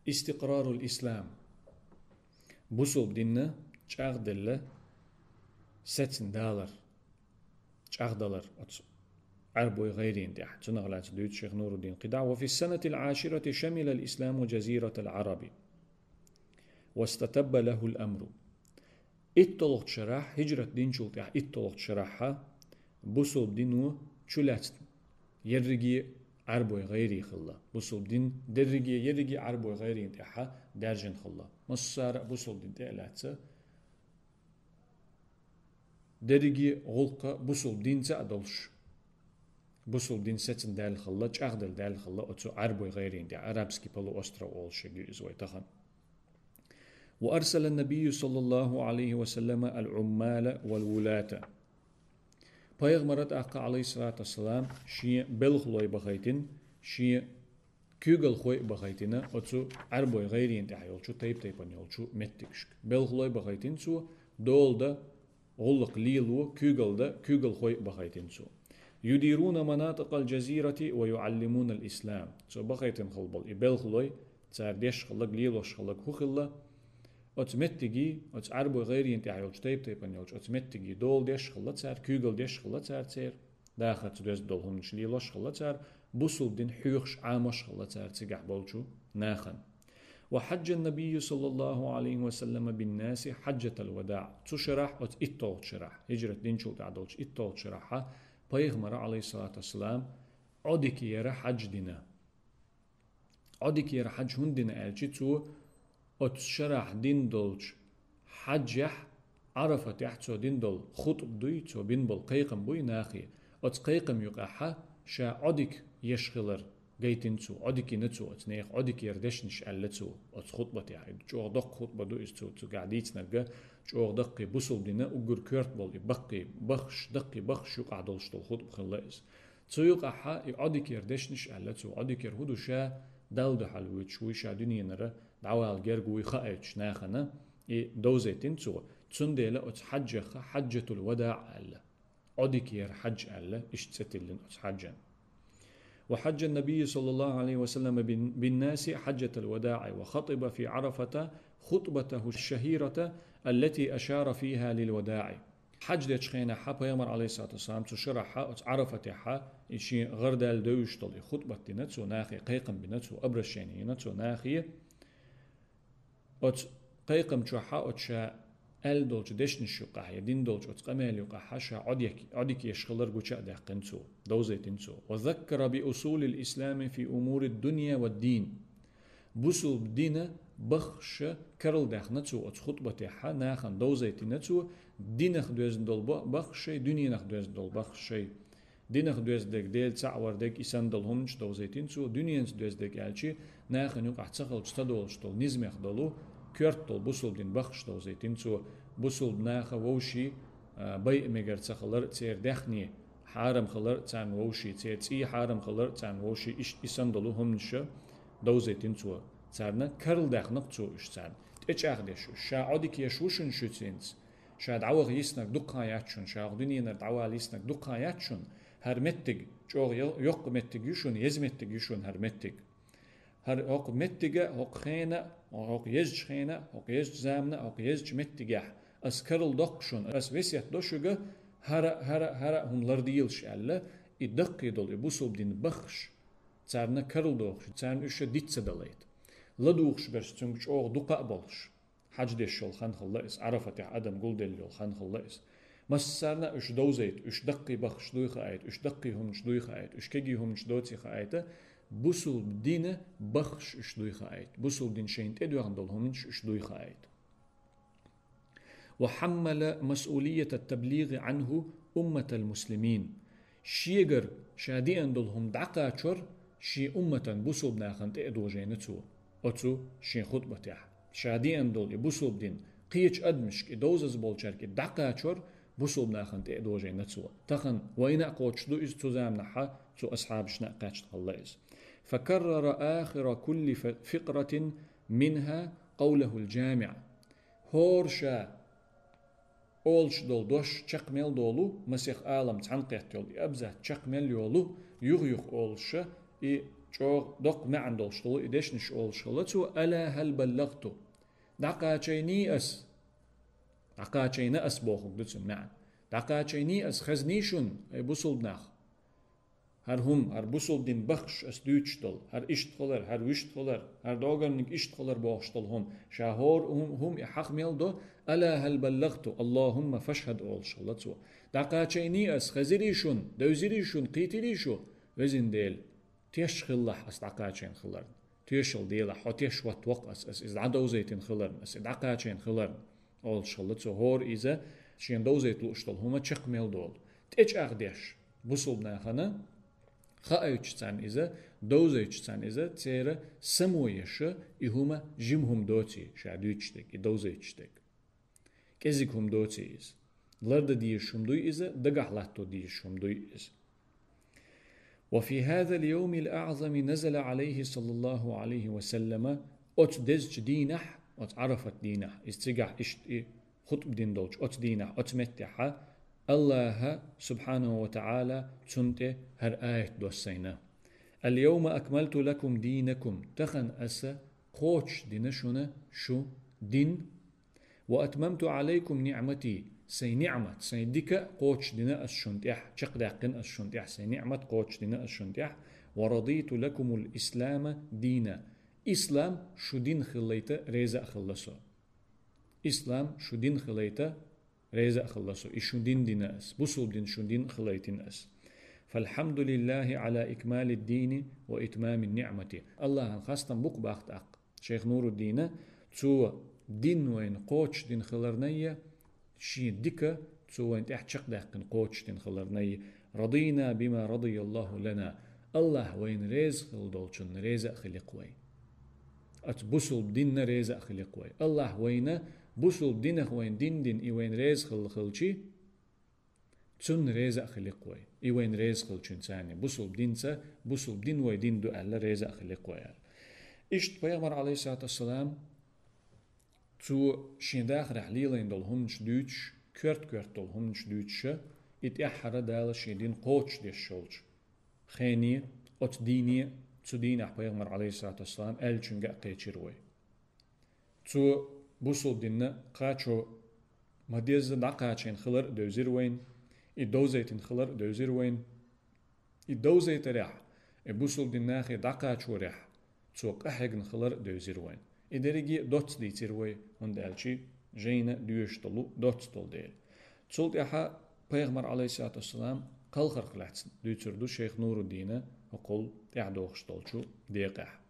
استقرار الإسلام بوصل ديننا شاغدل ستن دولار شاغدلر عربو غيرين دي تنغلات دوت شيخ نور الدين قدع. وفي السنة العاشرة شمل الإسلام جزيرة العرب واستتب له الأمر. اتطلقت شرح هجرة دين شلطة اتطلقت شرحها بوصل دينو شلات يرجي عربو غيري خلا بوصل دين درجي يرجي عربو غيري انتحا درجن خلا مصار بوصل دين تقلاتsa درجي غلقة بوصل دين تأدلش بوصل دين ستن دال خلا تأخدل دال خلا أتو عربو غيري انتحا عربسكي بلو أسترا أولش جيزوي تخن. وأرسل النبي صلى الله عليه وسلم العمال والولاة. Peygamberat akka aleyhissalatu vesselam şi belkhloy bakaytin şi kügel khoy bakaytina otsu arboy gayrin ta yolçu taypan yolçu mettikşk belkhloy bakaytin su dolda olluq lilu kügelda kügel khoy bakaytin su yudiruna manatiq al-jazirati ve yuallimuna al-islam so bakaytin khalbal belkhloy tsardesh khalaq lilosh khalaq hu khilla أتس متجي أتس عربو غيري أنت عيوش تيبان يوش أتس متجي دول ديش خلت سار كوجل ديش خلت سار تير داخل تدرس دولهم نشليلوش خلت سار بوصل دين حيوش عامش خلت سار تيجح بولشو ناخن. وحج النبي صلى الله عليه وسلم بالناس حجة الوداع تشرح أتس إتول شرح هجرة دين شو تعدلش إتول شرحها بيغمر عليه الصلاة والسلام عدك يرى حج دينا عدك يرى حج هندنا ألشي تو أتشرح دين دولش حجح عرفت يحتو دين دول خطب دوي تو بين بول قيقم بوي ناخي أتقيقم يقاحا شا عدك يشغلر جيتين تو عدك نتو أتنيخ عدك يردشنش ألتو أت خطبة يعني جو دق خطبة دو استو تو قاعديت نرجع جو دقي بوصل دينا أجر كيرت بول بقي بخش دقي بخش يقع دولش دول خطب خلاص تو يقاحا عدك يردشنش ألتو عدك يرهدو شا دال ده حلوة شوي شا دنيا نرى دعوة الجرجوي خائج ناخنا دوزيتين تو تنديلا أت حجة الوداع ألا عدكير حج ألا اشتستلن أت حجا. وحج النبي صلى الله عليه وسلم بالناس حجة الوداع وخطب في عرفة خطبته الشهيرة التي أشار فيها للوداع. حج ديش خينا حا يمر عليه الصلاة والسلام تشرحها أت عرفة حا إشي غردال دوش طلي خطبة نتسو ناخي قيقم بنتسو أبرشيني نتسو ناخي أت قيقم شوحا أتشا أل دولج دشن شقة يدين دولج أتقمل يقحا شا عديك يشغلر جوشا دقنتو دوزيتنتو. وذكر بأصول الإسلام في أمور الدنيا والدين بوصل دينا بخش كرل دخنتو أت خطبة حا ناخن دوزيتنتو دينخ دوزن دول بخش دنيا دوزن دول بخش دينخ دوزدك ديل تعور دك إسان دولهمش دوزيتنتو دنيا دوزدك ألشي ناخن يقع تسخل تدولش دول نزمخ دولو كرتل بوصل دين بخش دوزيتين تو بوصل ناخا ووشي بي ميجر تخلر تير دخني حارم خلر تان ووشي تير تي حارم خلر تان ووشي إش إسندلو هم نشا دوزيتين تو تارنا كرل دخنق تو إش تان تيش أخدش شا عدك يشوشن شوتينز شا دعوة يسنك دقا ياتشون شا غدنينا دعوة يسنك دقا ياتشون هرمتك جوغ يوق متك يشون يزمتك يشون هرمتك هر هوق متجا هوق خينا هوق يزج خينا هوق يزج زامنا هوق يزج متجا أسكرل دقشون أس وسيت دوشجا هرا هم لرديلش ألا يدق يدل يبوسو بدين بخش تارنا كرل دوخش تارن إيش ديتس دليت لدوخش برش تونج أو دقة بولش حج ديشل خان خلاص عرفت عدم قول دليل خان خلاص مسارنا إيش دوزيت إيش دقي بخش دوي خايت إيش دقي هم دوي خايت إيش كجي هم دوتي خايته بوصل دينه بخش اشدوي خايت بوصل دين شين تدو عندهم اشدوي خايت. وحمل مسؤولية التبليغ عنه أمة المسلمين شيجر شادي عندهم دعقاتشر شي أمة بوصل ناخن تدو جينتو أتو شي خطبة تاع شادي عندهم بوصل دين قيش أدمشك دوزز بولشارك دعقاتشر بوصل ناخن تدو جينتو تخن وين أقوتش دو إز تزام نحا تو أصحاب شناقاتش الله. فكرر آخر كل فقرة منها قوله الجامع هورشا أولش دول دوش تشقمل دولو مسيخ عالم تعنقيت يول أبزه تشقمل يولو يغيخ أولش شو دق ما عندو شطو إدش نشول شغلتو ألا هل بلغتو دقاتشيني أس دقاتشيني أس بوخك دتسو معن دقاتشيني أس خزنيشون أي بوصل بناخ هر بوصل دين بخش أس دوتشتل هر إشتخلر هر وشتخلر هر دوغرنك إشتخلر بوخشتل هم شاهور هم إحق ميل دو ألا هل بلغتو اللهم فاشهد أول شغلتو دقاتشيني أس خزريشون دوزريشون قيتريشو وزن ديل تيش خلح أس دقاتشين خلرن تيشل ديلا حو تيش واتوق أس إز عدوزيتين خلرن أس دقاتشين خلرن أول شغلتو هور إذا شين دوزيت لوشتل هما تشق ميل دول تيش أغديش بوصل بناخنا خايتش تان إذا دوزيتش تان إذا تيرا سمويش إهما جمهم دوتي شادويتشتك دوزيتشتك كزيكهم دوتي إز لرد ديشهم دوي إذا دقحلاتو ديشهم دوي إز وفي هذا اليوم الأعظم نزل عليه صلى الله عليه وسلم أت دزج دينح أت عرفت دينح استجح إشت خطب دين دولش أت دينح أت متحة الله سبحانه وتعالى تنت هر آية دوسينا اليوم أكملت لكم دينكم تخن أسا قوش دينشنا شو دين وأتممت عليكم نعمتي سي نعمت سي ديك قوش دينا الشنتيح شق داقن الشنتيح سي نعمت قوش دينا الشنتيح ورضيت لكم الإسلام دينا إسلام شو دين خليته ريزا خلصو إسلام شو دين خليته ريزا خلصو إشو دين ديناس بوصل دين شو دين خليتين أس فالحمد لله على إكمال الدين وإتمام النعمة الله خاصة بوك باخت أق شيخ نور الدين تو دين وين قوش دين خلرنية شي ديكا تو وين تحشق داقن قوش دين خلرنية رضينا بما رضي الله لنا الله وين ريز خلدولشن ريزا خلق وين أتبوصل دين ريزا خلق وين الله وين بوصل دينه وين دين إي وين ريز خلشي تون ريزا خلق وين إي وين ريز خلشن ثاني بوصل دينسا بوصل دين وين دين دو ألا ريزا خلق وين إشت بيغمر عليه الصلاة والسلام تو شين داخل حليلين دول هنش دوتش كرت دول هنش دوتش اتأحر دال شيدين قوتش دي الشولش خيني ات ديني تو دين بيغمر عليه الصلاة والسلام ألچنگا قيچيروي تو بوصل دينا قاچو مديز دقاچين خلر دوزير وين دوزيتين خلر دوزير وين دوزيت ريح بوصل دينا خي دقاچو ريح تو قحقن خلر دوزير وين إدريجي دوت دي تيروي هند ألشي جينا ديوشتلو دوت تول ديل تولت إحا بيغمر عليه الصلاة والسلام قال خرق لحسن دي تردو شيخ نور الدين وقل إعدوخشتلشو ديقح